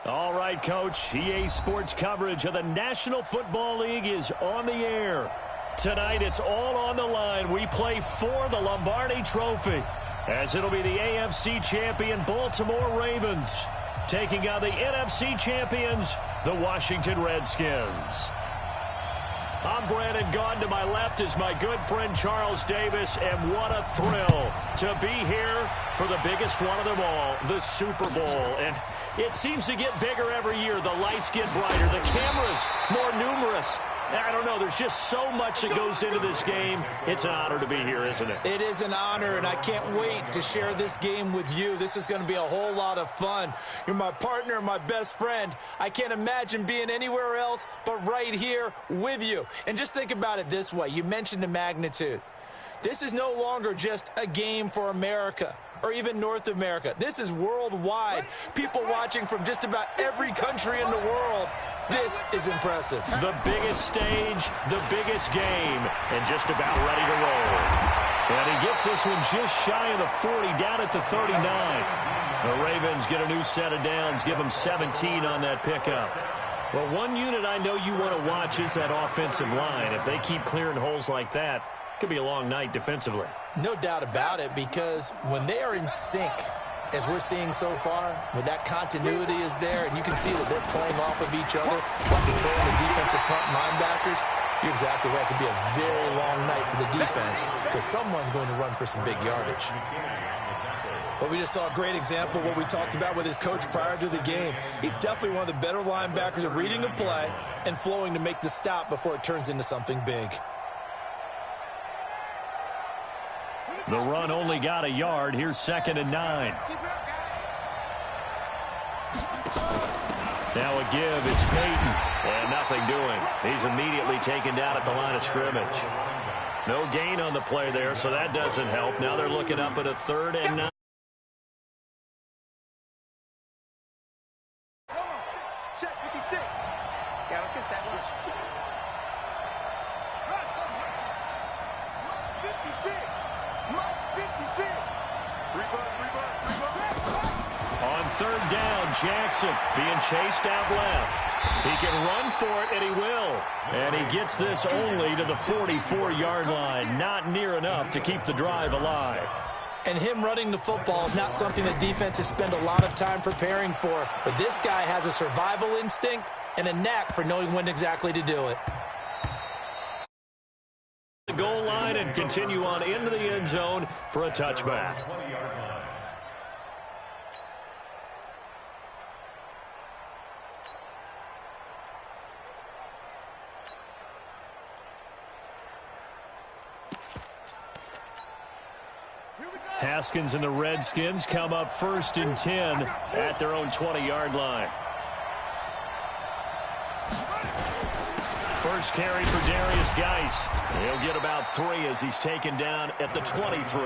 All right, Coach. EA Sports coverage of the National Football League is on the air. Tonight, it's all on the line. We play for the Lombardi Trophy, as it'll be the AFC champion Baltimore Ravens taking on the NFC champions, the Washington Redskins. I'm Brandon Gaudin. To my left is my good friend Charles Davis, and what a thrill to be here for the biggest one of them all, the Super Bowl. And it seems to get bigger every year. The lights get brighter, the cameras more numerous. I don't know, there's just so much that goes into this game. It's an honor to be here, isn't it? It is an honor, and I can't wait to share this game with you. This is going to be a whole lot of fun. You're my partner, my best friend. I can't imagine being anywhere else but right here with you. And just think about it this way. You mentioned the magnitude. This is no longer just a game for America or even North America. This is worldwide. People watching from just about every country in the world. This is impressive. The biggest stage, the biggest game, and just about ready to roll. And he gets this one just shy of the 40, down at the 39. The Ravens get a new set of downs, give them 17 on that pickup. Well, one unit I know you want to watch is that offensive line. If they keep clearing holes like that, it could be a long night defensively. No doubt about it, because when they are in sync, as we're seeing so far, when that continuity is there, and you can see that they're playing off of each other while controlling the defensive front linebackers, you're exactly right. It could be a very long night for the defense because someone's going to run for some big yardage. But we just saw a great example of what we talked about with his coach prior to the game. He's definitely one of the better linebackers at reading a play and flowing to make the stop before it turns into something big. The run only got a yard. Here's 2nd and 9. Now a give. It's Peyton. And nothing doing. He's immediately taken down at the line of scrimmage. No gain on the play there, so that doesn't help. Now they're looking up at a 3rd and 9. Check 56. Yeah, let's get set. 56. Mike's 56. On 3rd down, Jackson being chased out left. He can run for it, and he will. And he gets this only to the 44-yard line. Not near enough to keep the drive alive. And him running the football is not something that defenses spend a lot of time preparing for. But this guy has a survival instinct and a knack for knowing when exactly to do it. The goal line and continue on into the end zone for a touchback. Haskins and the Redskins come up 1st and 10 at their own 20-yard line. First carry for Darius Geis. He'll get about 3 as he's taken down at the 23.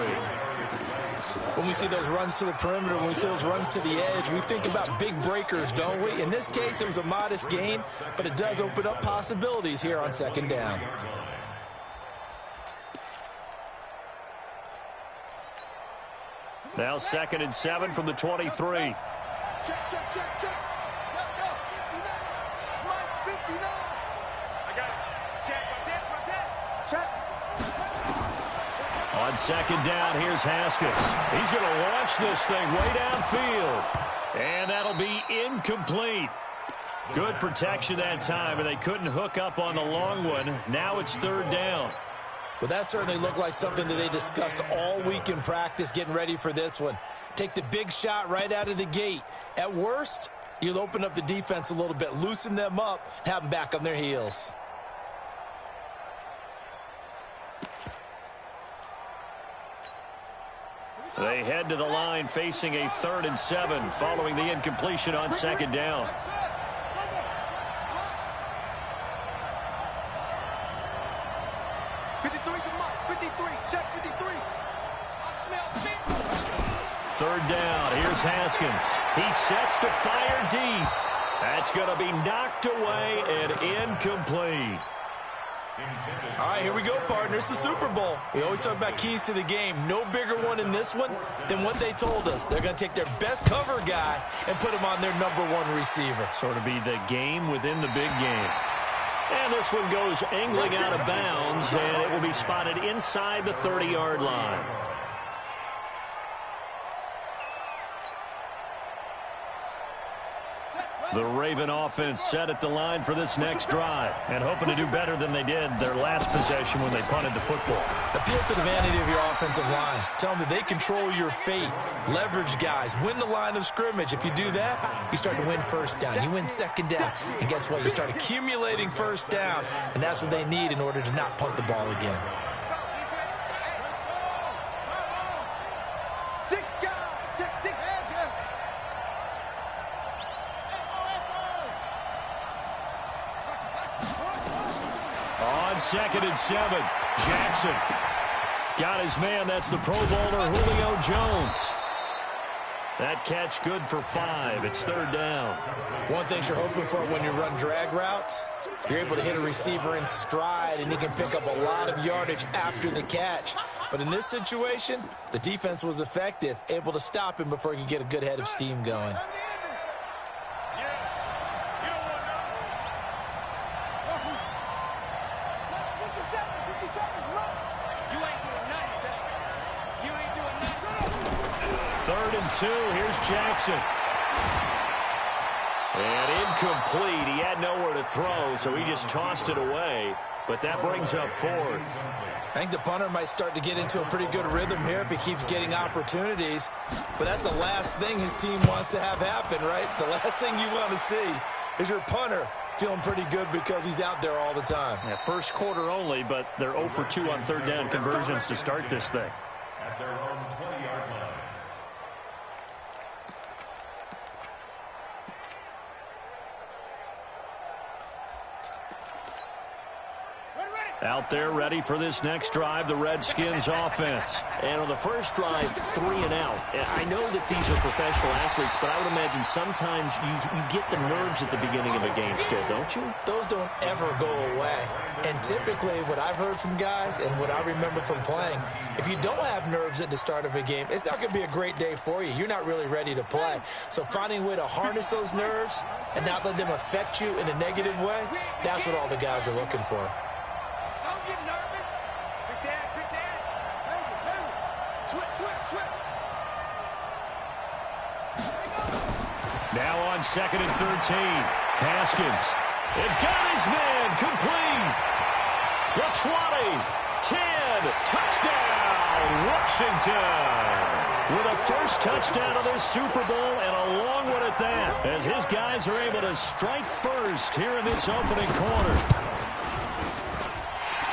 When we see those runs to the perimeter, when we see those runs to the edge, we think about big breakers, don't we? In this case, it was a modest gain, but it does open up possibilities here on 2nd down. Now 2nd and 7 from the 23. Check, check, check, check. Let's go. 59. Mike, 59. I got it. Check, check, check. On 2nd down, here's Haskins. He's going to launch this thing way downfield. And that'll be incomplete. Good protection that time, and they couldn't hook up on the long one. Now it's 3rd down. Well, that certainly looked like something that they discussed all week in practice getting ready for this one. Take the big shot right out of the gate. At worst, you'll open up the defense a little bit, loosen them up, have them back on their heels. They head to the line facing a 3rd and 7 following the incompletion on 2nd down. Third down, here's Haskins. He sets to fire deep. That's going to be knocked away and incomplete. All right, here we go, partner. It's the Super Bowl. We always talk about keys to the game. No bigger one in this one than what they told us. They're going to take their best cover guy and put him on their #1 receiver. Sort of be the game within the big game. And this one goes angling out of bounds, and it will be spotted inside the 30-yard line. The Raven offense set at the line for this next drive and hoping to do better than they did their last possession when they punted the football. Appeal to the vanity of your offensive line. Tell them that they control your fate. Leverage guys. Win the line of scrimmage. If you do that, you start to win first down. You win second down. And guess what? You start accumulating first downs. And that's what they need in order to not punt the ball again. On 2nd and 7, Jackson got his man. That's the Pro Bowler Julio Jones. That catch good for 5. It's 3rd down. One thing you're hoping for when you run drag routes, you're able to hit a receiver in stride, and he can pick up a lot of yardage after the catch. But in this situation, the defense was effective, able to stop him before he could get a good head of steam going. Here's Jackson. And incomplete. He had nowhere to throw, so he just tossed it away. But that brings up 4th. I think the punter might start to get into a pretty good rhythm here if he keeps getting opportunities. But that's the last thing his team wants to have happen, right? The last thing you want to see is your punter feeling pretty good because he's out there all the time. Yeah, first quarter only, but they're 0 for 2 on 3rd down conversions to start this thing. At their own 20-yard line. Out there ready for this next drive, the Redskins offense. And on the first drive, 3 and out. And I know that these are professional athletes, but I would imagine sometimes you get the nerves at the beginning of a game still, don't you? Those don't ever go away. And typically what I've heard from guys and what I remember from playing, if you don't have nerves at the start of a game, it's not going to be a great day for you. You're not really ready to play. So finding a way to harness those nerves and not let them affect you in a negative way, that's what all the guys are looking for. Get nervous. Quick dance. Switch. Now on 2nd and 13. Haskins. It got his man complete. The 20, 10, touchdown, Washington. With a first touchdown of this Super Bowl and a long one at that, as his guys are able to strike first here in this opening quarter.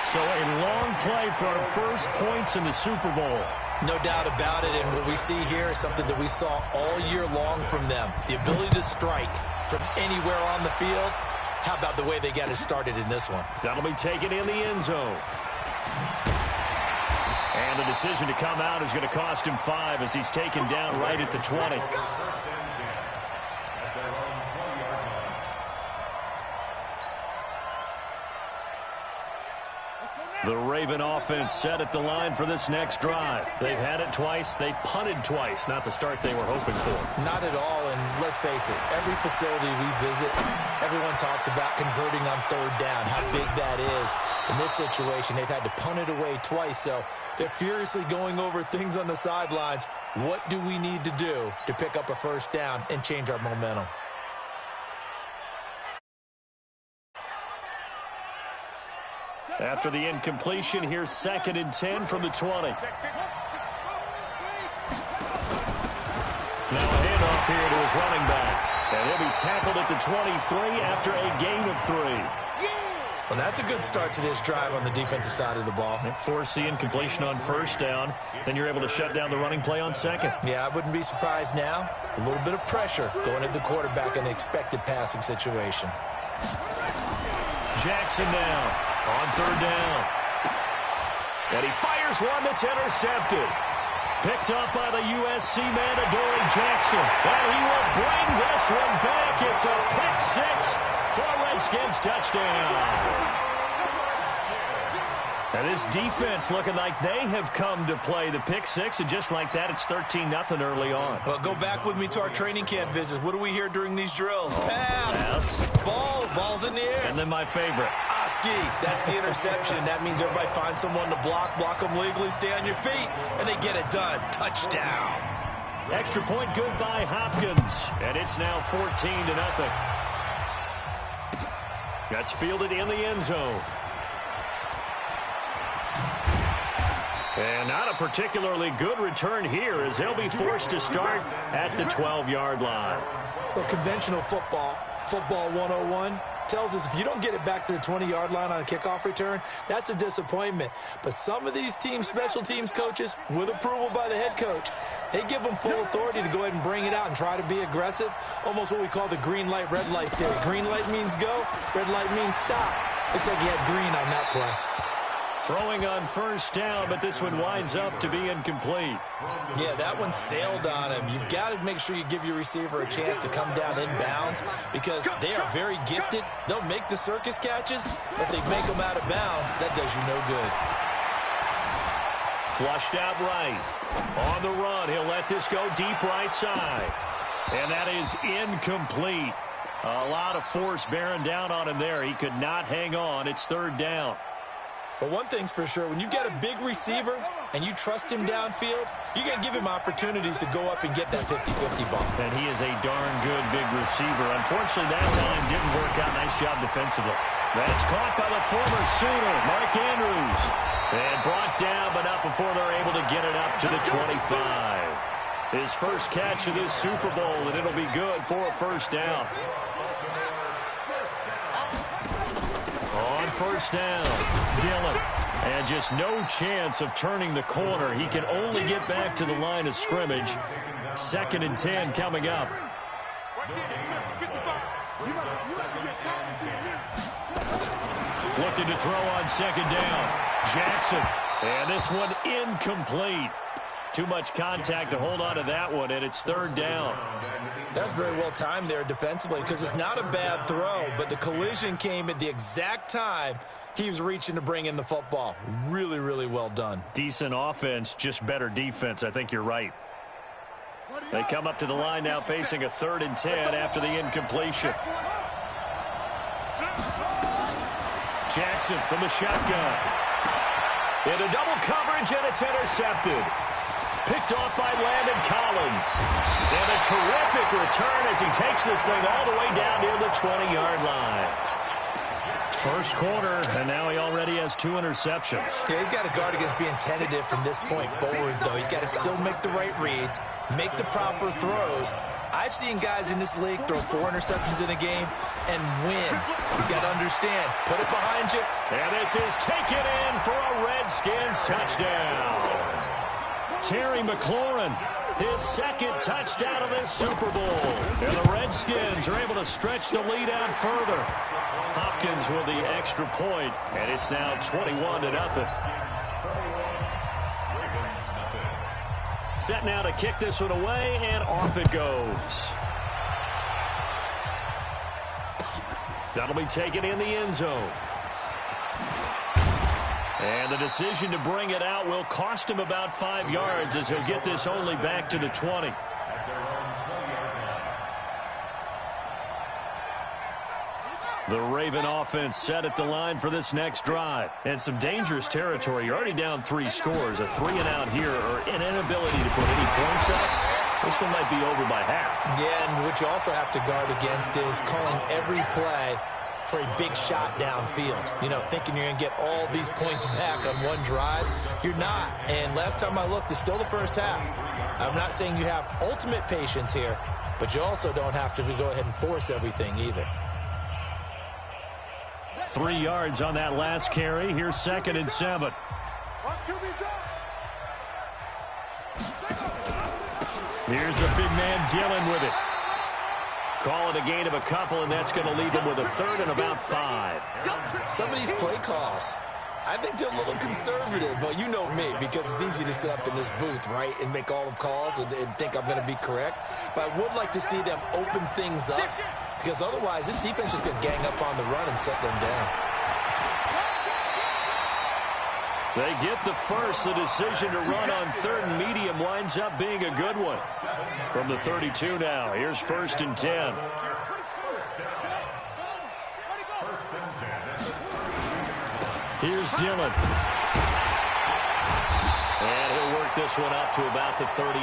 So a long play for our first points in the Super Bowl. No doubt about it, and what we see here is something that we saw all year long from them. The ability to strike from anywhere on the field. How about the way they got it started in this one? That'll be taken in the end zone. And the decision to come out is going to cost him 5 as he's taken down right at the 20. The Raven offense set at the line for this next drive. They've had it twice. They've punted twice. Not the start they were hoping for. Not at all, and let's face it, every facility we visit, everyone talks about converting on 3rd down, how big that is. In this situation, they've had to punt it away twice, so they're furiously going over things on the sidelines. What do we need to do to pick up a first down and change our momentum? After the incompletion, here's 2nd and 10 from the 20. Now a handoff here to his running back. And he'll be tackled at the 23 after a gain of 3. Well, that's a good start to this drive on the defensive side of the ball. Force the incompletion on first down. Then you're able to shut down the running play on 2nd. Yeah, I wouldn't be surprised now. A little bit of pressure going at the quarterback in an expected passing situation. Jackson now on 3rd down. And he fires one that's intercepted. Picked up by the USC man, Adoree Jackson. And he will bring this one back. It's a pick 6 for a Redskins touchdown. And this defense looking like they have come to play. The pick six, and just like that, it's 13-0 early on. Well, go back with me to our training camp visits. What do we hear during these drills? Pass. Ball's in the air. And then my favorite. Oski, that's the interception. That means everybody finds someone to block them legally, stay on your feet, and they get it done. Touchdown. Extra point good by Hopkins. And it's now 14-0. That's fielded in the end zone. And not a particularly good return here as they'll be forced to start at the 12-yard line. Well, conventional football 101, tells us if you don't get it back to the 20-yard line on a kickoff return, that's a disappointment. But some of these teams, special teams coaches, with approval by the head coach, they give them full authority to go ahead and bring it out and try to be aggressive, almost what we call the green light, red light theory. Green light means go, red light means stop. Looks like he had green on that play. Throwing on first down, but this one winds up to be incomplete. Yeah, that one sailed on him. You've got to make sure you give your receiver a chance to come down inbounds because they are very gifted. They'll make the circus catches, but they make them out of bounds. That does you no good. Flushed out right. On the run, he'll let this go deep right side. And that is incomplete. A lot of force bearing down on him there. He could not hang on. It's third down. But one thing's for sure, when you get a big receiver and you trust him downfield, you're going to give him opportunities to go up and get that 50-50 ball. And he is a darn good big receiver. Unfortunately, that time didn't work out. Nice job defensively. That's caught by the former Sooner, Mark Andrews. And brought down, but not before they're able to get it up to the 25. His first catch of this Super Bowl, and it'll be good for a first down. On first down, Dillon. And just no chance of turning the corner. He can only get back to the line of scrimmage. 2nd and 10 coming up. Looking to throw on 2nd down. Jackson. And this one incomplete. Too much contact to hold on to that one, and it's 3rd down. That's very well timed there defensively because it's not a bad throw, but the collision came at the exact time he was reaching to bring in the football. Really, really well done. Decent offense, just better defense. I think you're right. They come up to the line now facing a 3rd and 10 after the incompletion. Jackson from the shotgun. Into double coverage, and it's intercepted. Picked off by Landon Collins. And a terrific return as he takes this thing all the way down near the 20-yard line. First quarter, and now he already has 2 interceptions. Yeah, he's got to guard against being tentative from this point forward, though. He's got to still make the right reads, make the proper throws. I've seen guys in this league throw 4 interceptions in a game and win. He's got to understand, put it behind you. And this is taken in for a Redskins touchdown. Terry McLaurin, his 2nd touchdown of this Super Bowl. And the Redskins are able to stretch the lead out further. Hopkins with the extra point, and it's now 21-0. Set now to kick this one away, and off it goes. That'll be taken in the end zone. And the decision to bring it out will cost him about 5 yards as he'll get this only back to the 20. The Raven offense set at the line for this next drive. And some dangerous territory. You're already down 3 scores. A 3-and-out here or an inability to put any points up. This one might be over by half. Yeah, and what you also have to guard against is calling every play for a big shot downfield. You know, thinking you're going to get all these points back on one drive. You're not. And last time I looked, it's still the first half. I'm not saying you have ultimate patience here, but you also don't have to go ahead and force everything either. 3 yards on that last carry. Here's 2nd and 7. Here's the big man Dillon with it. Call it a gain of a couple, and that's going to leave him with a 3rd and about 5. Some of these play calls, I think they're a little conservative, but you know me, because it's easy to sit up in this booth, right, and make all the calls and think I'm going to be correct. But I would like to see them open things up, because otherwise this defense is going to gang up on the run and shut them down. They get the first. The decision to run on third and medium winds up being a good one. From the 32 now, here's 1st and 10. Here's Dillon. And he'll work this one up to about the 38.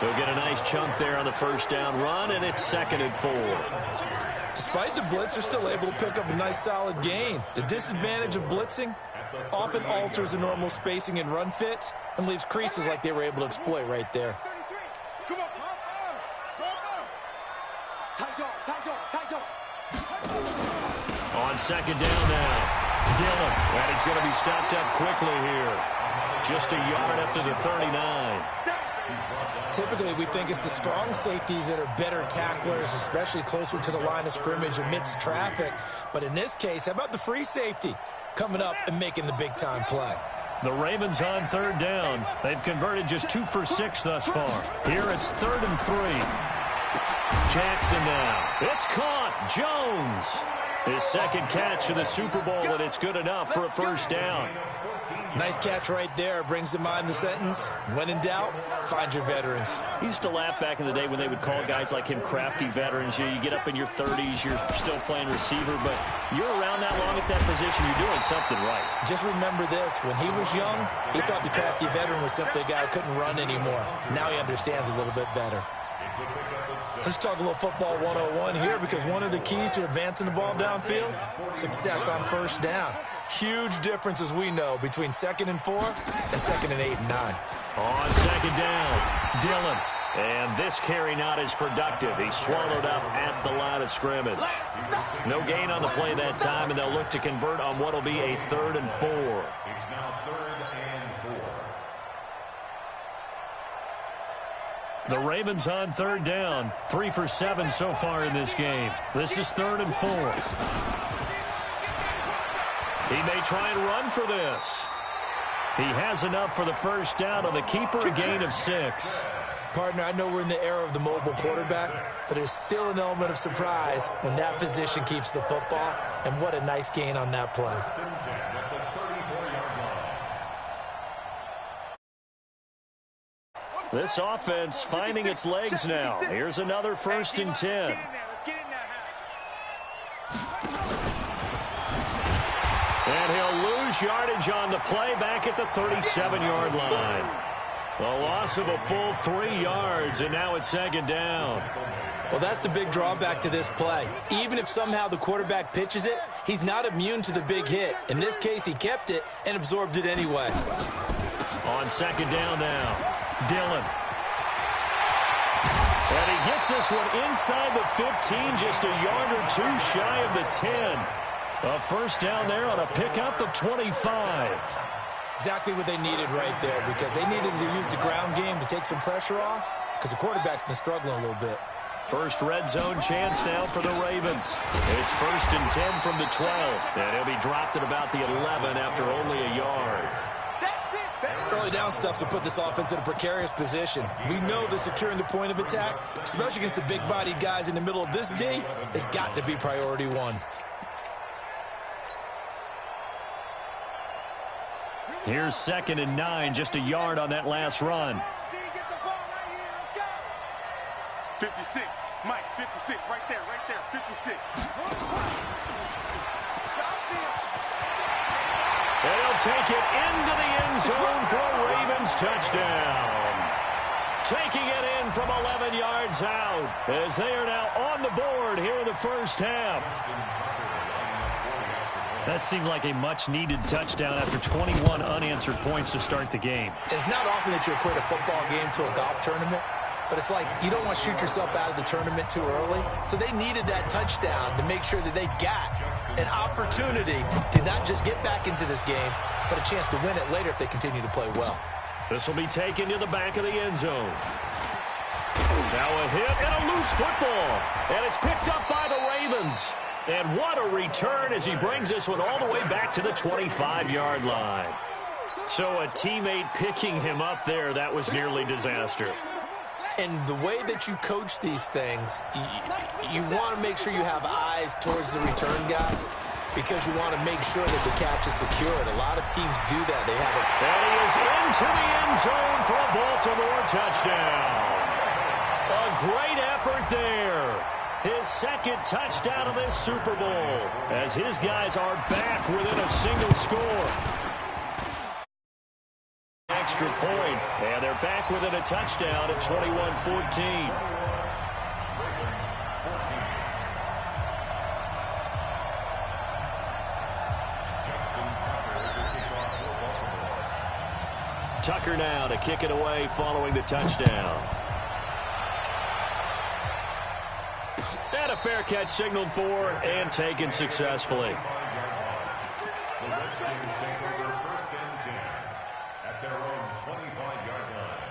He'll get a nice chunk there on the first down run, and it's 2nd and 4. Despite the blitz, they're still able to pick up a nice solid gain. The disadvantage of blitzing often alters the normal spacing and run fits and leaves creases like they were able to exploit right there. On 2nd down now, Dillon, and he's going to be stopped up quickly here. Just a yard up to the 39. Typically, we think it's the strong safeties that are better tacklers, especially closer to the line of scrimmage amidst traffic. But in this case, how about the free safety coming up and making the big-time play? The Ravens on 3rd down. They've converted just 2 for 6 thus far. Here it's 3rd and 3. Jackson now. It's caught. Jones. His 2nd catch of the Super Bowl, and it's good enough for a first down. Nice catch right there. Brings to mind the sentence, when in doubt, find your veterans. He used to laugh back in the day when they would call guys like him crafty veterans. You get up in your 30s, you're still playing receiver, but you're around that long at that position, you're doing something right. Just remember this. When he was young, he thought the crafty veteran was simply a guy who couldn't run anymore. Now he understands a little bit better. Let's talk a little football 101 here, because one of the keys to advancing the ball downfield, success on first down. Huge difference, as we know, between 2nd and 4 and 2nd and 8 and 9. On 2nd down, Dillon. And this carry not as productive. He's swallowed up at the line of scrimmage. No gain on the play that time, and they'll look to convert on what will be a 3rd and 4. It's now 3rd and 4. The Ravens on 3rd down. 3 for 7 so far in this game. This is 3rd and 4. He may try and run for this. He has enough for the first down on the keeper, a gain of 6. Partner, I know we're in the era of the mobile quarterback, but there's still an element of surprise when that position keeps the football, and what a nice gain on that play. This offense finding its legs now. Here's another 1st and 10. And he'll lose yardage on the play back at the 37-yard line. The loss of a full 3 yards, and now it's 2nd down. Well, that's the big drawback to this play. Even if somehow the quarterback pitches it, he's not immune to the big hit. In this case, he kept it and absorbed it anyway. On 2nd down now, Dillon. And he gets this one inside the 15, just a yard or 2 shy of the 10. A first down there on a pickup of 25. Exactly what they needed right there, because they needed to use the ground game to take some pressure off, because the quarterback's been struggling a little bit. First red zone chance now for the Ravens. It's 1st and 10 from the 12, and he'll be dropped at about the 11 after only a yard. Early down stuff to put this offense in a precarious position. We know that securing the point of attack, especially against the big-bodied guys in the middle of this D, has got to be priority 1. Here's 2nd and 9, just a yard on that last run. 56, Mike, 56, right there, 56. And he'll take it into the end zone for a Ravens touchdown. Taking it in from 11 yards out, as they are now on the board here in the first half. That seemed like a much-needed touchdown after 21 unanswered points to start the game. It's not often that you equate a football game to a golf tournament, but it's like you don't want to shoot yourself out of the tournament too early. So they needed that touchdown to make sure that they got an opportunity to not just get back into this game, but a chance to win it later if they continue to play well. This will be taken to the back of the end zone. Now a hit and a loose football. And it's picked up by the Ravens. And what a return as he brings this one all the way back to the 25-yard line. So a teammate picking him up there, that was nearly disaster. And the way that you coach these things, you want to make sure you have eyes towards the return guy. because you want to make sure that the catch is secured. A lot of teams do that. They have it. And he is into the end zone for a Baltimore touchdown. A great effort there. His second touchdown of this Super Bowl as his guys are back within a single score. Extra point, and they're back within a touchdown at 21-14. Tucker now to kick it away following the touchdown. And a fair catch signaled for and taken successfully. The Redskins take over 1st and 10 at their own 25-yard line.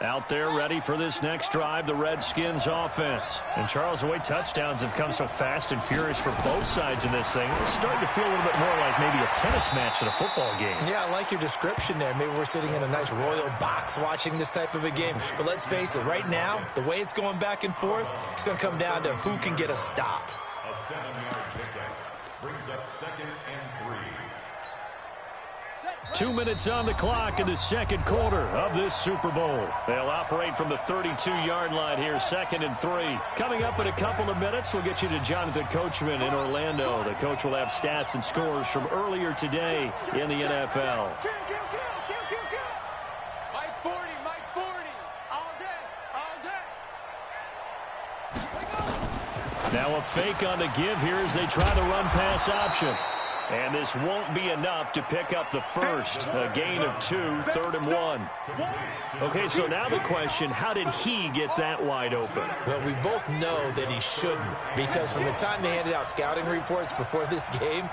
Out there ready for this next drive, the Redskins offense. And Charles, the way touchdowns have come so fast and furious for both sides in this thing, it's starting to feel a little bit more like maybe a tennis match in a football game. Yeah, I like your description there. Maybe we're sitting in a nice royal box watching this type of a game. But let's face it, right now, the way it's going back and forth, it's going to come down to who can get a stop. A 7-yard pickup brings up 2nd and 3. 2 minutes on the clock in the second quarter of this Super Bowl. They'll operate from the 32-yard line here, 2nd and 3. Coming up in a couple of minutes, we'll get you to Jonathan Coachman in Orlando. The coach will have stats and scores from earlier today in the NFL. Mike 40, Mike 40. All day, all day. Now a fake on the give here as they try the run-pass option. And this won't be enough to pick up the first. A gain of 2, 3rd and 1. Okay, so now the question, how did he get that wide open? Well, we both know that he shouldn't, because from the time they handed out scouting reports before this game,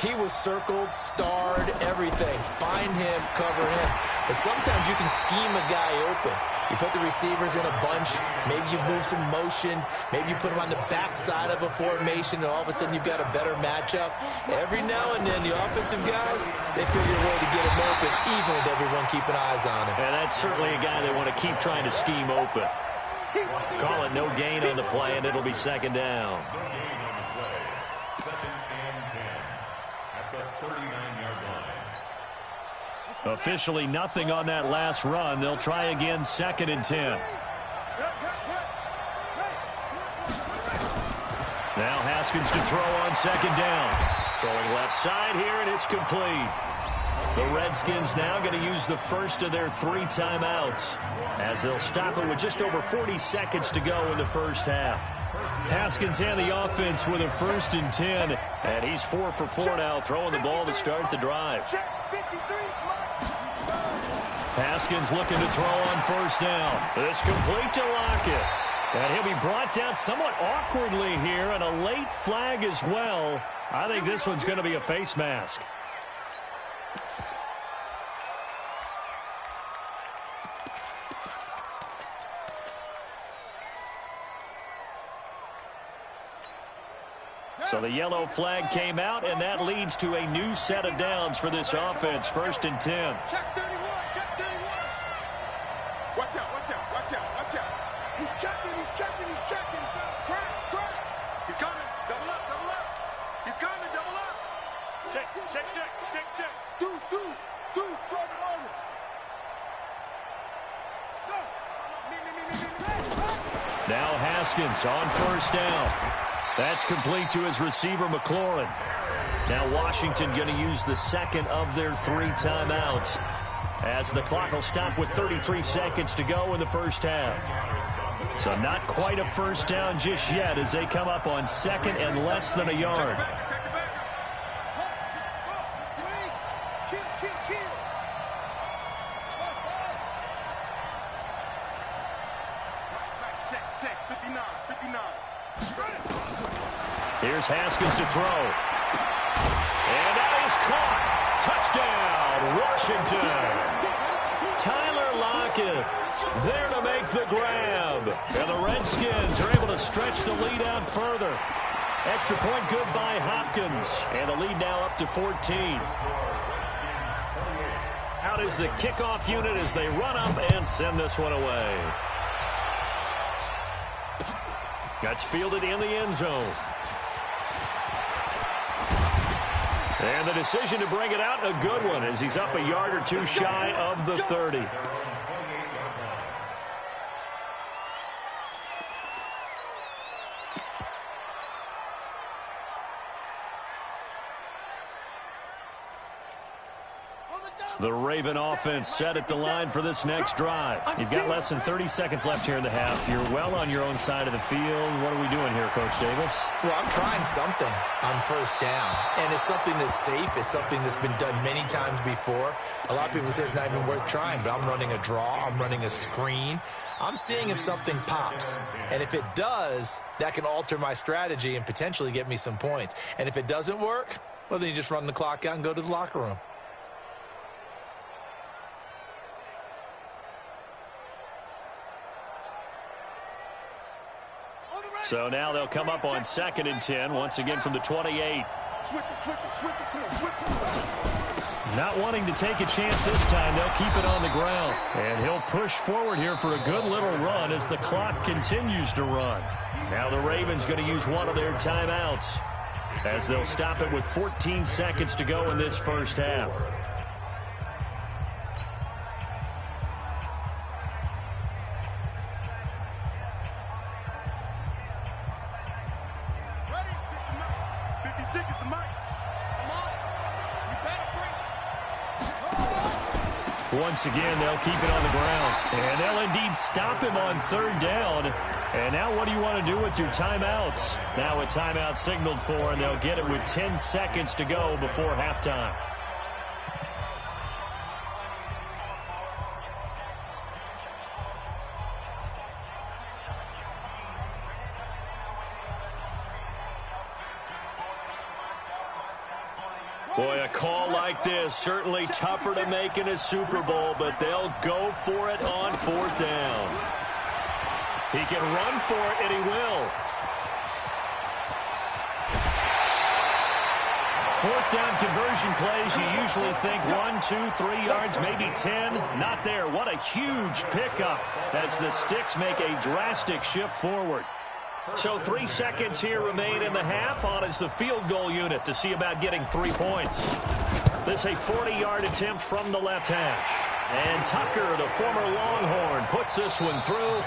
he was circled, starred, everything. Find him, cover him. But sometimes you can scheme a guy open. You put the receivers in a bunch. Maybe you move some motion. Maybe you put them on the backside of a formation, and all of a sudden you've got a better matchup. Every now and then, the offensive guys, they figure a way to get him open, even with everyone keeping eyes on him. And that's certainly a guy they want to keep trying to scheme open. Call it no gain on the play, and it'll be 2nd down. No gain on the play. 2nd and 10 at the 39-yard line. Officially nothing on that last run. They'll try again, 2nd and 10. Now Haskins to throw on 2nd down. Throwing left side here, and it's complete. The Redskins now going to use the first of their 3 timeouts as they'll stop it with just over 40 seconds to go in the first half. Haskins and the offense with a 1st and 10, and he's 4 for 4 now, throwing the ball to start the drive. Haskins looking to throw on 1st down. It's complete to Lockett. And he'll be brought down somewhat awkwardly here, and a late flag as well. I think this one's going to be a face mask. So the yellow flag came out, and that leads to a new set of downs for this offense. 1st and 10. Check 31, check 31. Watch out, watch out, watch out, watch out. He's checking, he's checking, he's checking. Cracks, cracks. He's coming. Double up, double up. He's coming, double up. Check, check, check, check, check. Deuce, deuce, deuce, throw it over. Go. Me. Now Haskins on 1st down. That's complete to his receiver, McLaurin. Now Washington going to use the 2nd of their 3 timeouts as the clock will stop with 33 seconds to go in the first half. So not quite a 1st down just yet as they come up on 2nd and less than a yard. Check, 59, 59. Here's Haskins to throw. And that is caught. Touchdown, Washington. Tyler Lockett there to make the grab. And the Redskins are able to stretch the lead out further. Extra point good by Hopkins. And the lead now up to 14. Out is the kickoff unit as they run up and send this one away. That's fielded in the end zone. And the decision to bring it out, a good one, as he's up a yard or two shy of the 30. The Raven offense set at the line for this next drive. You've got less than 30 seconds left here in the half. You're well on your own side of the field. What are we doing here, Coach Davis? Well, I'm trying something on first down, and it's something that's safe. It's something that's been done many times before. A lot of people say it's not even worth trying, but I'm running a draw. I'm running a screen. I'm seeing if something pops, and if it does, that can alter my strategy and potentially get me some points. And if it doesn't work, well, then you just run the clock out and go to the locker room. So now they'll come up on 2nd and 10, once again from the 28. Not wanting to take a chance this time, they'll keep it on the ground. And he'll push forward here for a good little run as the clock continues to run. Now the Ravens going to use one of their timeouts, as they'll stop it with 14 seconds to go in this first half. Once again, they'll keep it on the ground. And they'll indeed stop him on 3rd down. And now what do you want to do with your timeouts? Now a timeout signaled for, and they'll get it with 10 seconds to go before halftime. Boy, a call like this, certainly tougher to make in a Super Bowl, but they'll go for it on 4th down. He can run for it, and he will. 4th down conversion plays, you usually think 1, 2, 3 yards, maybe 10. Not there. What a huge pickup as the Sticks make a drastic shift forward. So 3 seconds here remain in the half. On is the field goal unit to see about getting 3 points. This a 40-yard attempt from the left hash. And Tucker, the former Longhorn, puts this one through.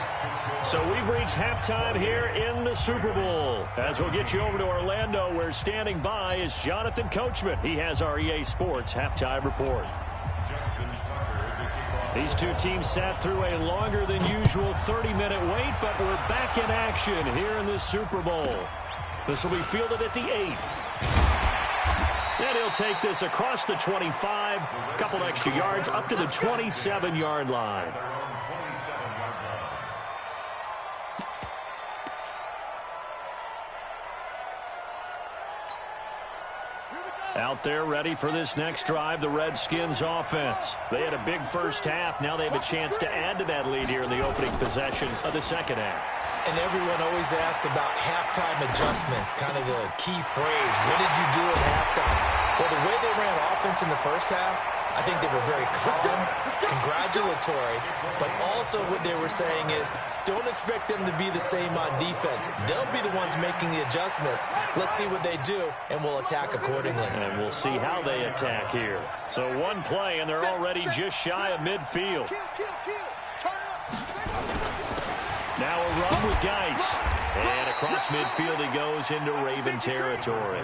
So we've reached halftime here in the Super Bowl. As we'll get you over to Orlando, where standing by is Jonathan Coachman. He has our EA Sports halftime report. These two teams sat through a longer than usual 30-minute wait, but we're back in action here in this Super Bowl. This will be fielded at the 8. And he'll take this across the 25, a couple extra yards, up to the 27-yard line. Out there ready for this next drive, the Redskins offense. They had a big first half. Now they have a chance to add to that lead here in the opening possession of the second half. And everyone always asks about halftime adjustments, kind of the key phrase. What did you do at halftime? Well, the way they ran offense in the first half, I think they were very calm, congratulatory, but also what they were saying is don't expect them to be the same on defense. They'll be the ones making the adjustments. Let's see what they do, and we'll attack accordingly. And we'll see how they attack here. So one play, and they're already just shy of midfield. Now a run with Geis. And across midfield he goes into Raven territory.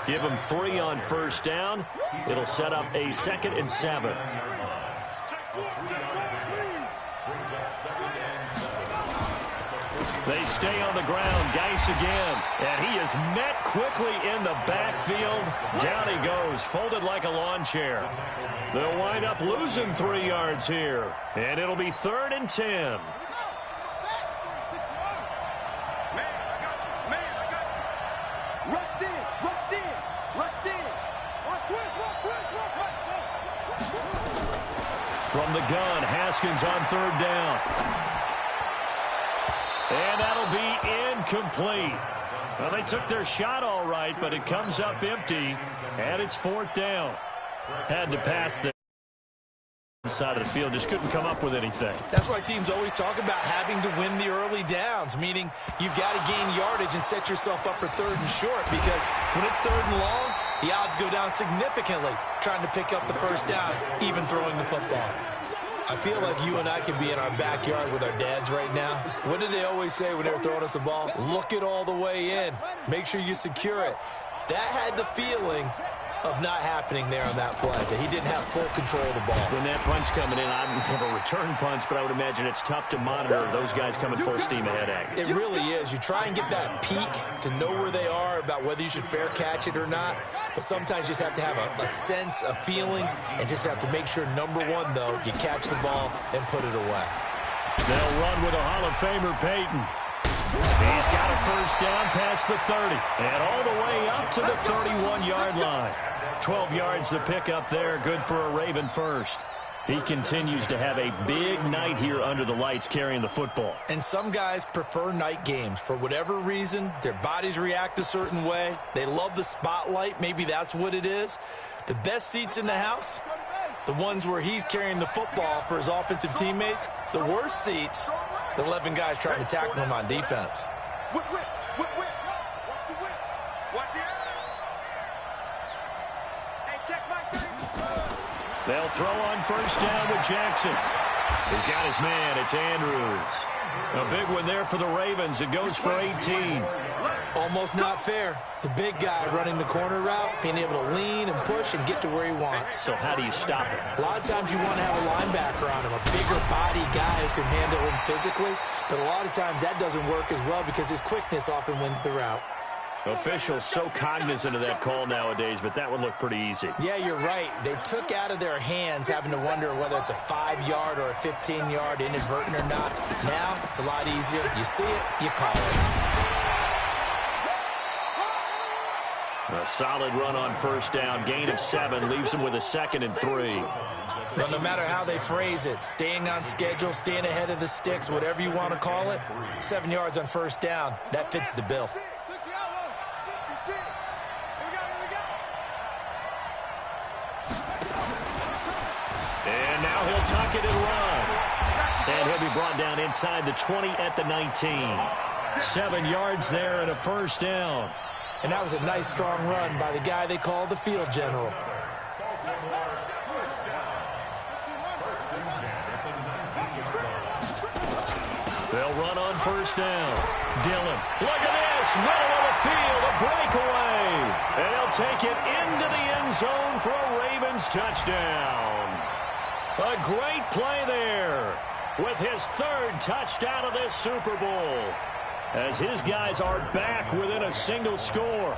Give him 3 on first down. It'll set up a 2nd and 7. They stay on the ground. Geis again. And he is met quickly in the backfield. Down he goes, folded like a lawn chair. They'll wind up losing 3 yards here. And it'll be 3rd and 10. From the gun, Haskins on 3rd down. And that'll be incomplete. Well, they took their shot all right, but it comes up empty, and it's 4th down. Had to pass the side of the field, just couldn't come up with anything. That's why teams always talk about having to win the early downs, meaning you've got to gain yardage and set yourself up for 3rd and short, because when it's 3rd and long, The odds go down significantly trying to pick up the first down, even throwing the football. I feel like you and I could be in our backyard with our dads right now. What did they always say when they were throwing us the ball? Look it all the way in. Make sure you secure it. That had the feeling of not happening there on that play, that he didn't have full control of the ball. When that punch coming in, I don't have a return punch, but I would imagine it's tough to monitor those guys coming full steam ahead at you. It really is. You try and get that peek to know where they are about whether you should fair catch it or not, but sometimes you just have to have a sense, a feeling, and just have to make sure, number one, though, you catch the ball and put it away. They'll run with a Hall of Famer, Peyton. He's got a first down past the 30 and all the way up to the 31-yard line. 12 yards the pickup there, good for a Raven first. He continues to have a big night here under the lights carrying the football. And some guys prefer night games. For whatever reason, their bodies react a certain way. They love the spotlight. Maybe that's what it is. The best seats in the house, the ones where he's carrying the football for his offensive teammates. The worst seats, the 11 guys trying to tackle him on defense. Whip. Watch the whip. Watch the Hey, check my 30. They'll throw on first down with Jackson. He's got his man. It's Andrews. A big one there for the Ravens. It goes for 18. Almost not fair. The big guy running the corner route, being able to lean and push and get to where he wants. So how do you stop it? A lot of times you want to have a linebacker on him, a bigger body guy who can handle him physically. But a lot of times that doesn't work as well because his quickness often wins the route. Officials so cognizant of that call nowadays, but that one looked pretty easy. Yeah, you're right. They took out of their hands having to wonder whether it's a 5-yard or a 15-yard inadvertent or not. Now it's a lot easier. You see it, you call it. A solid run on first down. Gain of 7 leaves him with a 2nd and 3. Well, no matter how they phrase it, staying on schedule, staying ahead of the sticks, whatever you want to call it, 7 yards on first down, that fits the bill. And now he'll tuck it and run. And he'll be brought down inside the 20 at the 19. 7 yards there and a first down. And that was a nice, strong run by the guy they call the field general. They'll run on first down. Dillon, look at this, middle of the field, a breakaway. And he'll take it into the end zone for a Ravens touchdown. A great play there with his 3rd touchdown of this Super Bowl, as his guys are back within a single score.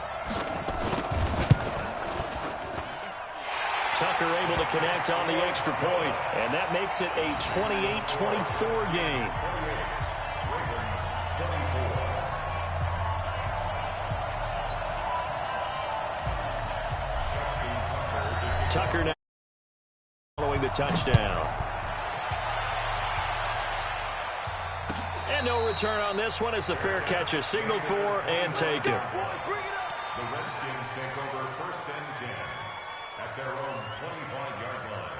Tucker able to connect on the extra point, and that makes it a 28-24 game. Tucker now following the touchdown. And no return on this one as the fair catch is signaled for and taken. The Redskins take over 1st and 10 at their own 25-yard line.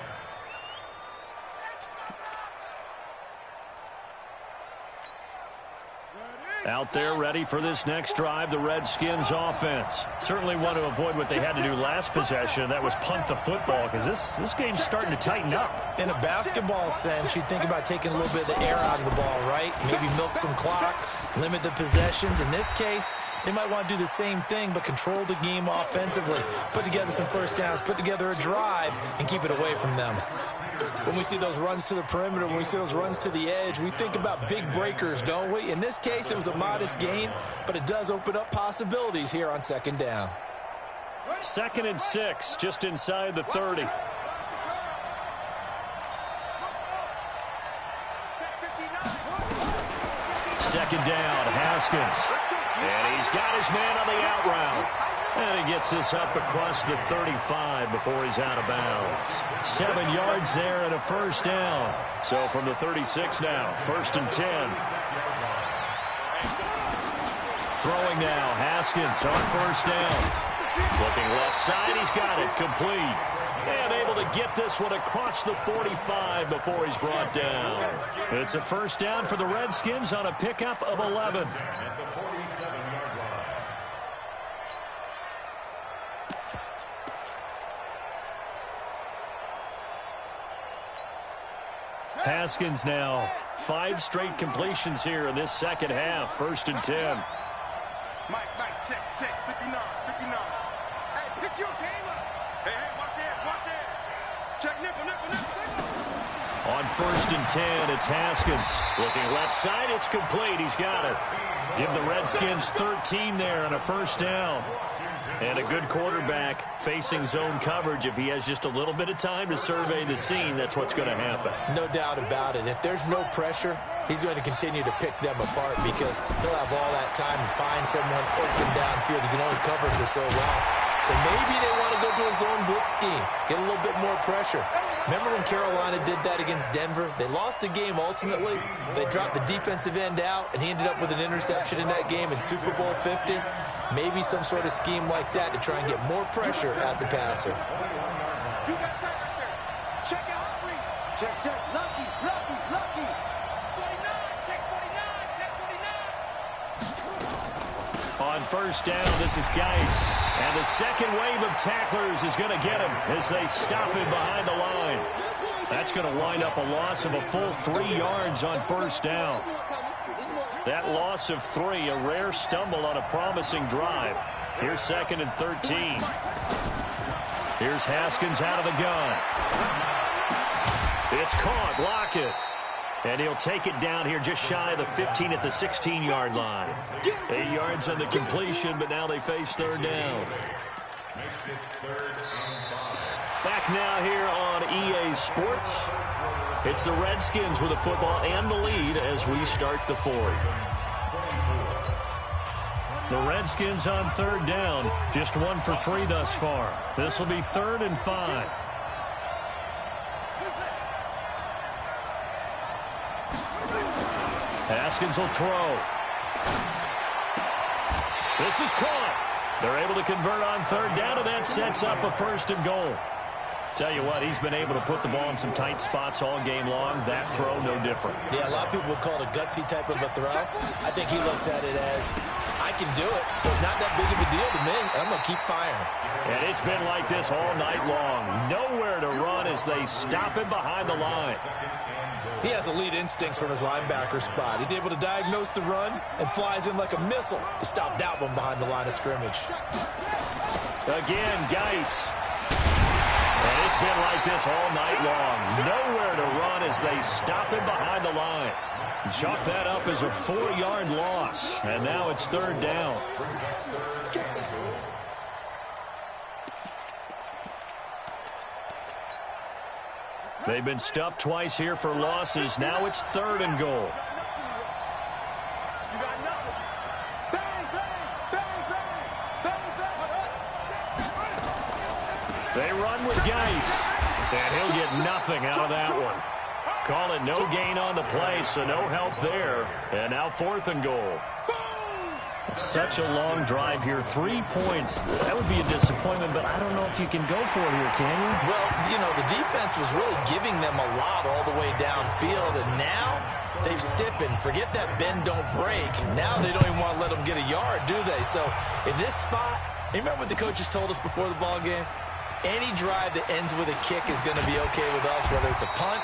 Out there ready for this next drive, the Redskins offense. Certainly want to avoid what they had to do last possession. That was punt the football, because this game's starting to tighten up. In a basketball sense, you think about taking a little bit of the air out of the ball, right? Maybe milk some clock, limit the possessions. In this case, they might want to do the same thing, but control the game offensively. Put together some first downs, put together a drive, and keep it away from them. When we see those runs to the perimeter, when we see those runs to the edge, we think about big breakers, don't we? In this case, it was a modest gain, but it does open up possibilities here on 2nd down. 2nd and 6, just inside the 30. Second down, Haskins. And he's got his man on the out route. And he gets this up across the 35 before he's out of bounds. 7 yards there and a first down. So from the 36 now, 1st and 10. Throwing now, Haskins on first down. Looking left side, he's got it, complete. And able to get this one across the 45 before he's brought down. It's a first down for the Redskins on a pickup of 11. Haskins now 5 straight completions here in this second half. 1st and 10. Mike, check, 59. Hey, pick your game up. Hey, watch it. Check nickel. On 1st and 10, it's Haskins. Looking left side, it's complete. He's got it. Give the Redskins 13 there and a 1st down. And a good quarterback facing zone coverage. If he has just a little bit of time to survey the scene, that's what's going to happen. No doubt about it. If there's no pressure, he's going to continue to pick them apart because he'll have all that time to find someone open downfield. He can only cover for so long. So maybe they want to go to a zone blitz scheme, get a little bit more pressure. Remember when Carolina did that against Denver? They lost the game ultimately. They dropped the defensive end out, and he ended up with an interception in that game in Super Bowl 50. Maybe some sort of scheme like that to try and get more pressure at the passer. You got time right there. Check it out, please. Check. Lucky. 49. Check 49. On 1st down, this is Geis. And the second wave of tacklers is going to get him as they stop him behind the line. That's going to wind up a loss of a full 3 yards on 1st down. That loss of 3, a rare stumble on a promising drive. Here's 2nd and 13. Here's Haskins out of the gun. It's caught. Lockett. And he'll take it down here just shy of the 15 at the 16-yard line. 8 yards on the completion, but now they face 3rd down. Back now here on EA Sports. It's the Redskins with the football and the lead as we start the 4th. The Redskins on 3rd down. Just 1 for 3 thus far. This will be 3rd and 5. Haskins will throw. This is caught. They're able to convert on 3rd down, and that sets up a 1st and goal. Tell you what, he's been able to put the ball in some tight spots all game long. That throw, no different. Yeah, a lot of people would call it a gutsy type of a throw. I think he looks at it as, I can do it, so it's not that big of a deal to me. I'm going to keep firing. And it's been like this all night long. Nowhere to run as they stop him behind the line. He has elite instincts from his linebacker spot. He's able to diagnose the run and flies in like a missile to stop that one behind the line of scrimmage. Again, Geis. And it's been like this all night long. Nowhere to run as they stop him behind the line. Chalk that up as a 4-yard loss. And now it's 3rd down. They've been stuffed twice here for losses. Now it's 3rd and goal. They run with Geis. And he'll get nothing out of that one. Call it no gain on the play, so no help there. And now 4th and goal. Such a long drive here. 3 points. That would be a disappointment, but I don't know if you can go for it here, can you? Well, you know, the defense was really giving them a lot all the way downfield, and now they've stiffened. Forget that bend, don't break. Now they don't even want to let them get a yard, do they? So in this spot, you remember what the coaches told us before the ball game? Any drive that ends with a kick is going to be okay with us, whether it's a punt,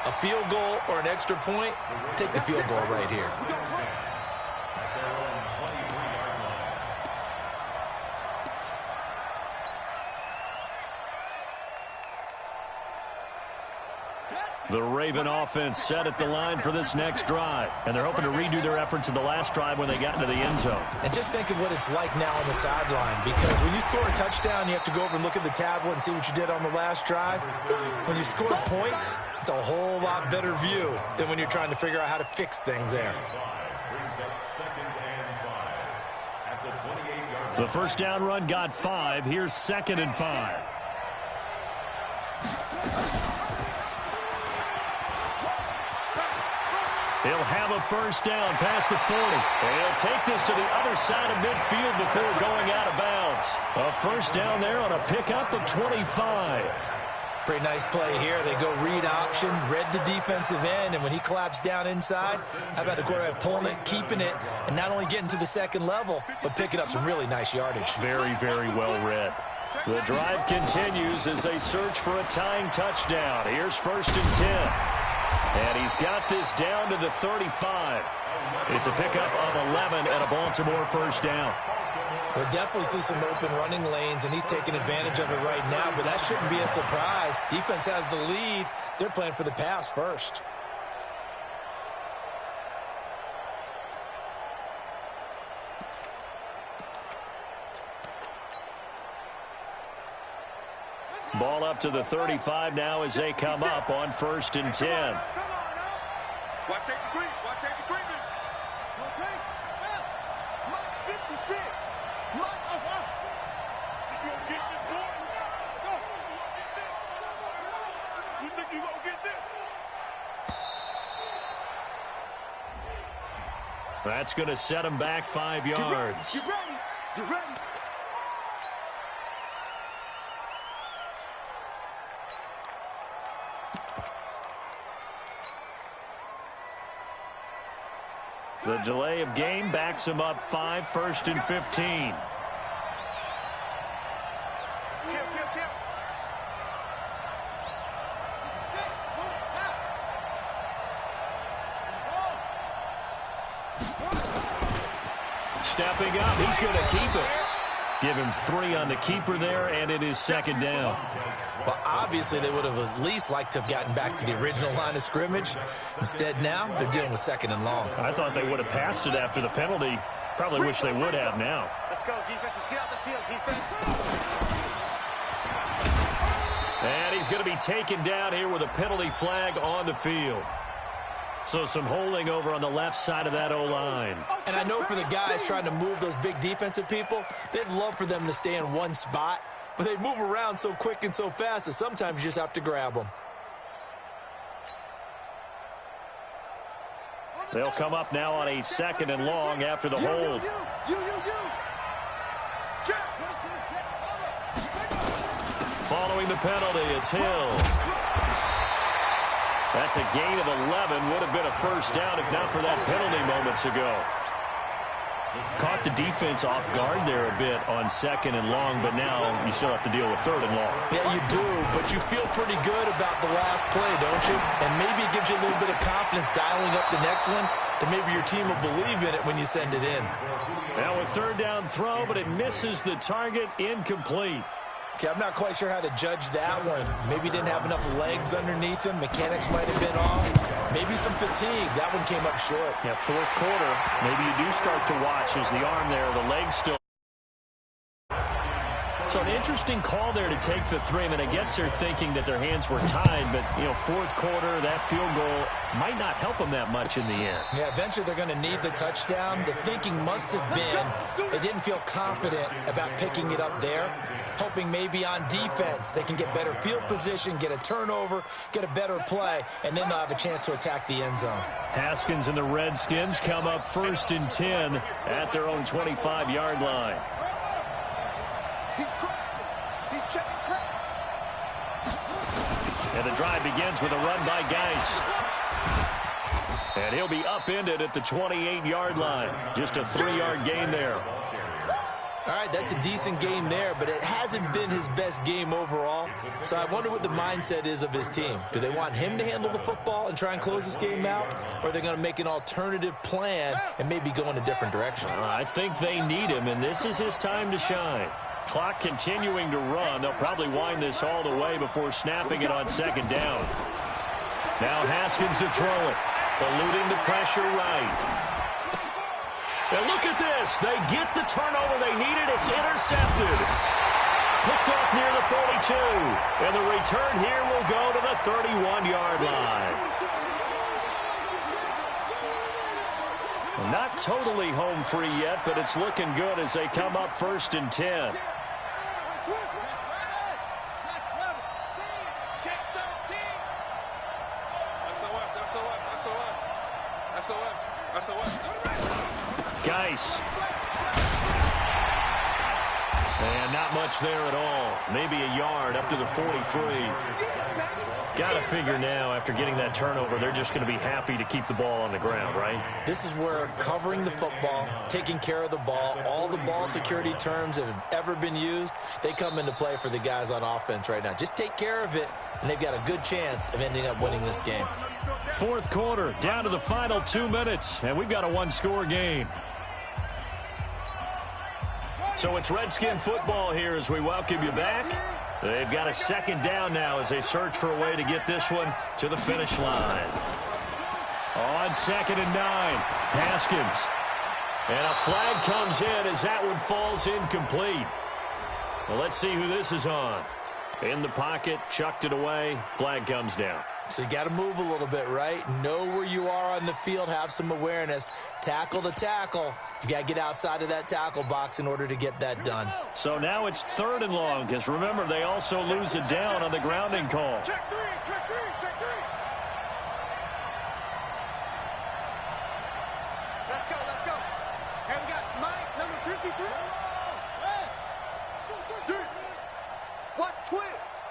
a field goal, or an extra point. Take the field goal right here. The Raven offense set at the line for this next drive. And they're hoping to redo their efforts in the last drive when they got into the end zone. And just think of what it's like now on the sideline. Because when you score a touchdown, you have to go over and look at the tablet and see what you did on the last drive. When you score points, it's a whole lot better view than when you're trying to figure out how to fix things there. The first down run got 5. Here's 2nd and 5. He'll have a first down past the 40. And he'll take this to the other side of midfield before going out of bounds. A first down there on a pickup of 25. Pretty nice play here. They go read option, read the defensive end, and when he collapsed down inside, how about the quarterback pulling it, keeping it, and not only getting to the second level, but picking up some really nice yardage. Very, very well read. The drive continues as they search for a tying touchdown. Here's 1st and 10. And he's got this down to the 35. It's a pickup of 11 and a Baltimore first down. We'll definitely see some open running lanes, and he's taking advantage of it right now, but that shouldn't be a surprise. Defense has the lead. They're playing for the pass first. Ball up to the 35 now as they come up on 1st and 10. Watch safety creep. Watch safety creeping. Mike 56. Mike, you gonna get this, boy? You think you gonna get this? That's going to set him back 5 yards. Get ready. Get ready. The delay of game backs him up 5, 1st and 15. Stepping up, he's going to keep it. Give him 3 on the keeper there, and it is 2nd down. Well, obviously, they would have at least liked to have gotten back to the original line of scrimmage. Instead, now, they're dealing with 2nd and long. I thought they would have passed it after the penalty. Probably wish they would have now. Let's go, defense. Let's get out the field, defense. And he's going to be taken down here with a penalty flag on the field. So some holding over on the left side of that O-line. And I know for the guys trying to move those big defensive people, they'd love for them to stay in one spot. But they move around so quick and so fast that sometimes you just have to grab them. They'll come up now on a 2nd and long after the hold. Following the penalty, it's Hill. That's a gain of 11. Would have been a first down if not for that penalty moments ago. Caught the defense off guard there a bit on 2nd and long, but now you still have to deal with 3rd and long. Yeah, you do, but you feel pretty good about the last play, don't you? And maybe it gives you a little bit of confidence dialing up the next one, that maybe your team will believe in it when you send it in. Now a 3rd down throw, but it misses the target, incomplete. Okay, I'm not quite sure how to judge that one. Maybe didn't have enough legs underneath him. Mechanics might have been off. Maybe some fatigue. That one came up short. Yeah, 4th quarter. Maybe you do start to watch as the arm there, the legs still. So an interesting call there to take the 3. I mean, I guess they're thinking that their hands were tied, but, 4th quarter, that field goal might not help them that much in the air. Yeah, eventually they're going to need the touchdown. The thinking must have been they didn't feel confident about picking it up there, hoping maybe on defense they can get better field position, get a turnover, get a better play, and then they'll have a chance to attack the end zone. Haskins and the Redskins come up 1st and 10 at their own 25-yard line. He's crossing. He's checking crack. And the drive begins with a run by Geis. And he'll be upended at the 28-yard line. Just a 3-yard gain there. All right, that's a decent game there, but it hasn't been his best game overall. So I wonder what the mindset is of his team. Do they want him to handle the football and try and close this game out? Or are they going to make an alternative plan and maybe go in a different direction? I think they need him, and this is his time to shine. Clock continuing to run. They'll probably wind this all the way before snapping it on 2nd down. Now Haskins to throw it. Eluding the pressure right. And look at this. They get the turnover they needed. It's intercepted. Picked off near the 42. And the return here will go to the 31-yard line. Not totally home free yet, but it's looking good as they come up 1st and 10. Geis. And not much there at all. Maybe a yard up to the 43. Got to figure now, after getting that turnover, they're just going to be happy to keep the ball on the ground, right? This is where covering the football, taking care of the ball, all the ball security terms that have ever been used, they come into play for the guys on offense right now. Just take care of it, and they've got a good chance of ending up winning this game. Fourth quarter, down to the final 2 minutes, and we've got a one-score game. So it's Redskin football here as we welcome you back. They've got a second down now as they search for a way to get this one to the finish line. On 2nd and 9, Haskins. And a flag comes in as that one falls incomplete. Well, let's see who this is on. In the pocket, chucked it away, flag comes down. So you got to move a little bit, right? Know where you are on the field, have some awareness. Tackle to tackle. You got to get outside of that tackle box in order to get that done. So now it's 3rd and long, because remember, they also lose it down on the grounding call. Check three, check three, check three. Let's go. And we got Mike, number 53.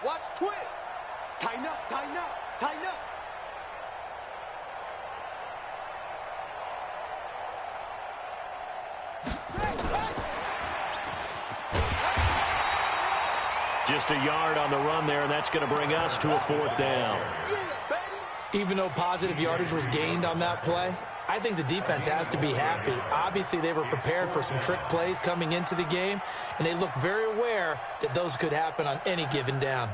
Watch twist. Tighten up. Just a yard on the run there, and that's going to bring us to a 4th down. Even though positive yardage was gained on that play, I think the defense has to be happy. Obviously, they were prepared for some trick plays coming into the game, and they looked very aware that those could happen on any given down.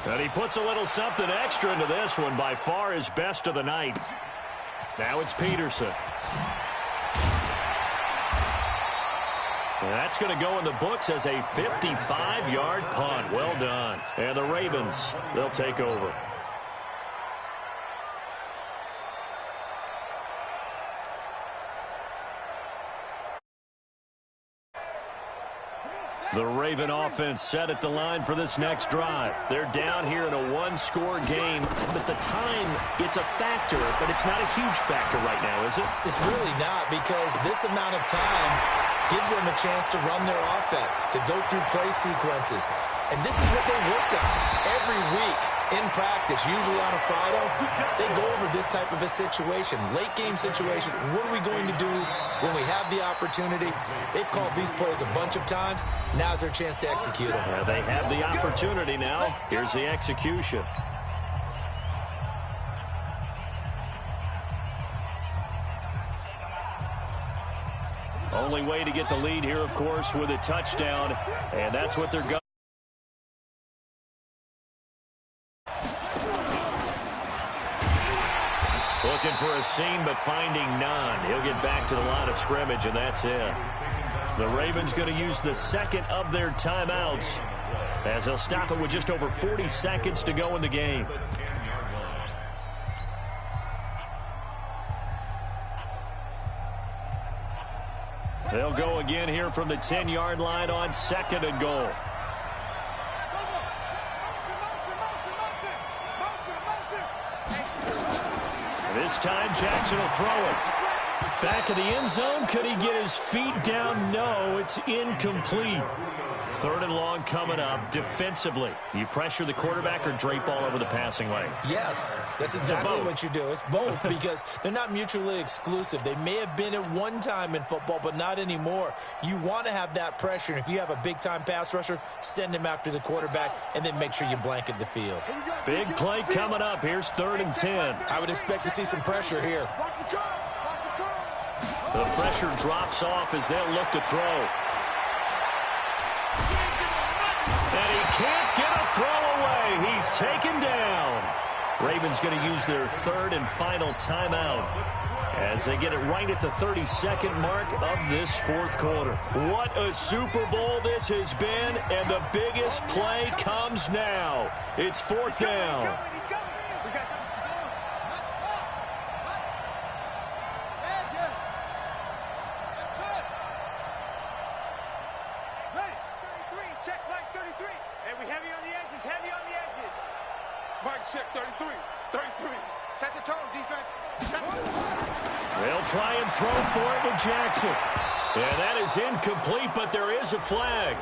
And he puts a little something extra into this one, by far his best of the night. Now it's Peterson. And that's going to go in the books as a 55-yard punt. Well done. And the Ravens, they'll take over. The Raven offense set at the line for this next drive. They're down here in a one-score game, but the time, it's a factor, but it's not a huge factor right now, is it? It's really not, because this amount of time gives them a chance to run their offense, to go through play sequences. And this is what they work on every week in practice, usually on a Friday. They go over this type of a situation, late game situation. What are we going to do when we have the opportunity? They've called these plays a bunch of times. Now's their chance to execute them. Yeah, they have the opportunity now. Here's the execution. Only way to get the lead here, of course, with a touchdown, and that's what they're going. Looking for a seam, but finding none. He'll get back to the line of scrimmage, and that's it. The Ravens going to use the second of their timeouts as they'll stop it with just over 40 seconds to go in the game. They'll go again here from the 10-yard line on 2nd and goal. This time, Jackson will throw it. Back of the end zone. Could he get his feet down? No, it's incomplete. 3rd and long coming up. Defensively, you pressure the quarterback or drape all over the passing lane? Yes, that's exactly what you do. It's both, because they're not mutually exclusive. They may have been at one time in football, but not anymore. You want to have that pressure, and if you have a big-time pass rusher, send him after the quarterback, and then make sure you blanket the field. Big play coming up. Here's 3rd and 10. I would expect to see some pressure here. The pressure drops off as they'll look to throw. And he can't get a throw away. He's taken down. Ravens going to use their 3rd and final timeout as they get it right at the 32nd mark of this 4th quarter. What a Super Bowl this has been, and the biggest play comes now. It's 4th down. Check 33. Set the tone, defense. They'll try and throw for it with Jackson. And that is incomplete, but there is a flag.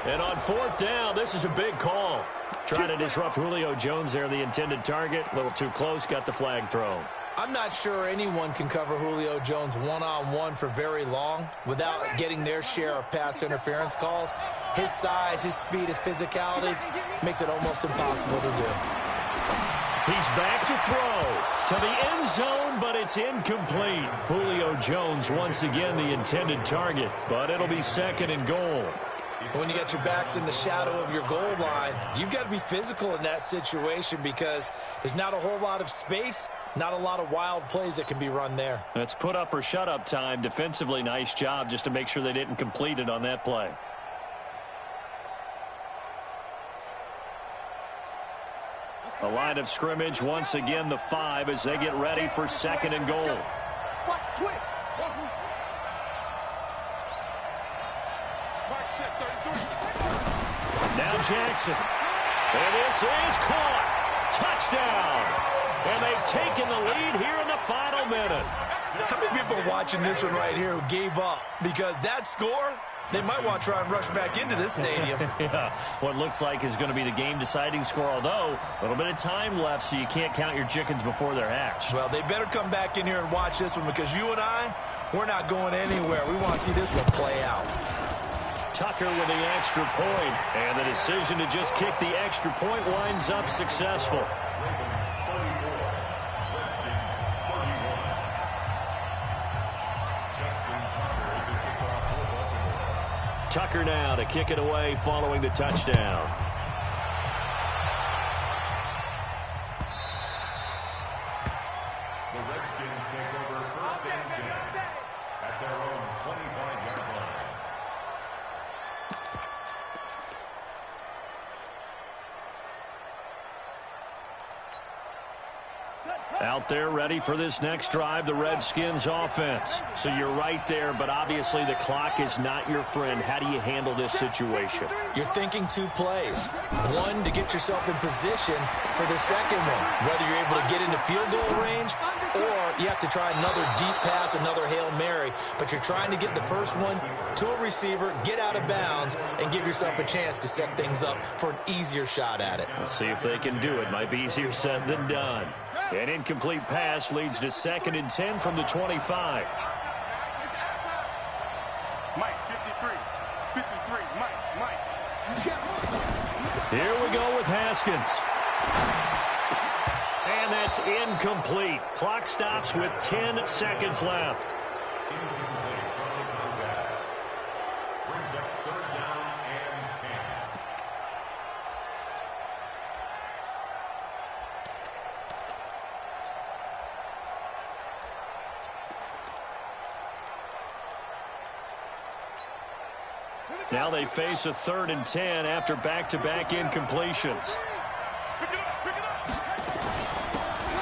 And on fourth down, this is a big call. Trying to disrupt Julio Jones there, the intended target. A little too close, got the flag thrown. I'm not sure anyone can cover Julio Jones one-on-one for very long without getting their share of pass interference calls. His size, his speed, his physicality makes it almost impossible to do. He's back to throw to the end zone, but it's incomplete. Julio Jones once again the intended target, but it'll be second and goal. When you got your backs in the shadow of your goal line, you've got to be physical in that situation because there's not a whole lot of space, not a lot of wild plays that can be run there. That's put up or shut up time. Defensively, nice job just to make sure they didn't complete it on that play. A line of scrimmage, once again the 5 as they get ready for second and goal. Watch quick. Now Jackson. And this is caught. Touchdown. And they've taken the lead here in the final minute. How many people are watching this one right here who gave up? Because that score, they might want to try and rush back into this stadium. Yeah, what looks like is going to be the game-deciding score, although a little bit of time left, so you can't count your chickens before they're hatched. Well, they better come back in here and watch this one because you and I, we're not going anywhere. We want to see this one play out. Tucker with the extra point, and the decision to just kick the extra point winds up successful. Tucker now to kick it away following the touchdown. The Redskins take over first and 10 at their own 25-yard line. Out there ready for this next drive, the Redskins offense. So you're right there, but obviously the clock is not your friend. How do you handle this situation? You're thinking 2 plays. One, to get yourself in position for the second one, whether you're able to get into field goal range or you have to try another deep pass, another Hail Mary, but you're trying to get the first one to a receiver, get out of bounds, and give yourself a chance to set things up for an easier shot at it. We'll see if they can do it. Might be easier said than done. An incomplete pass leads to second and 10 from the 25. Mike, 53. 53. Mike. Here we go with Haskins. And that's incomplete. Clock stops with 10 seconds left. Incomplete from the contact. Brings up third down and 10. Now they face a third and 10 after back-to-back incompletions.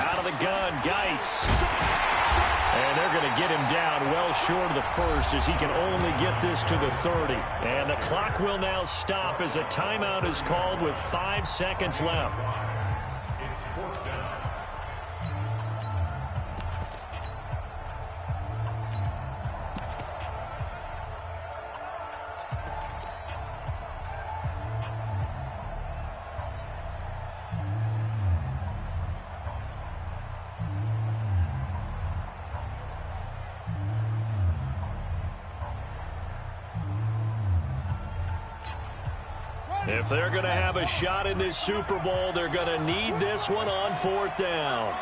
Out of the gun, Geis. And they're going to get him down well short of the first as he can only get this to the 30. And the clock will now stop as a timeout is called with 5 seconds left. It's fourth down. If they're going to have a shot in this Super Bowl, they're going to need this one on fourth down.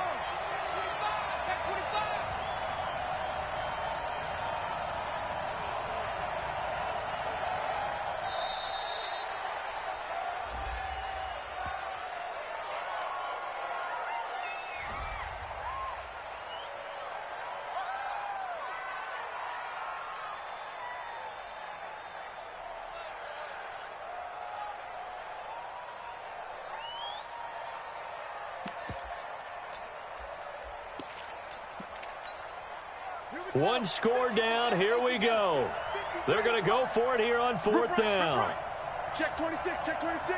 One score down. Here we go. They're going to go for it here on fourth down. Check 26. Check 26.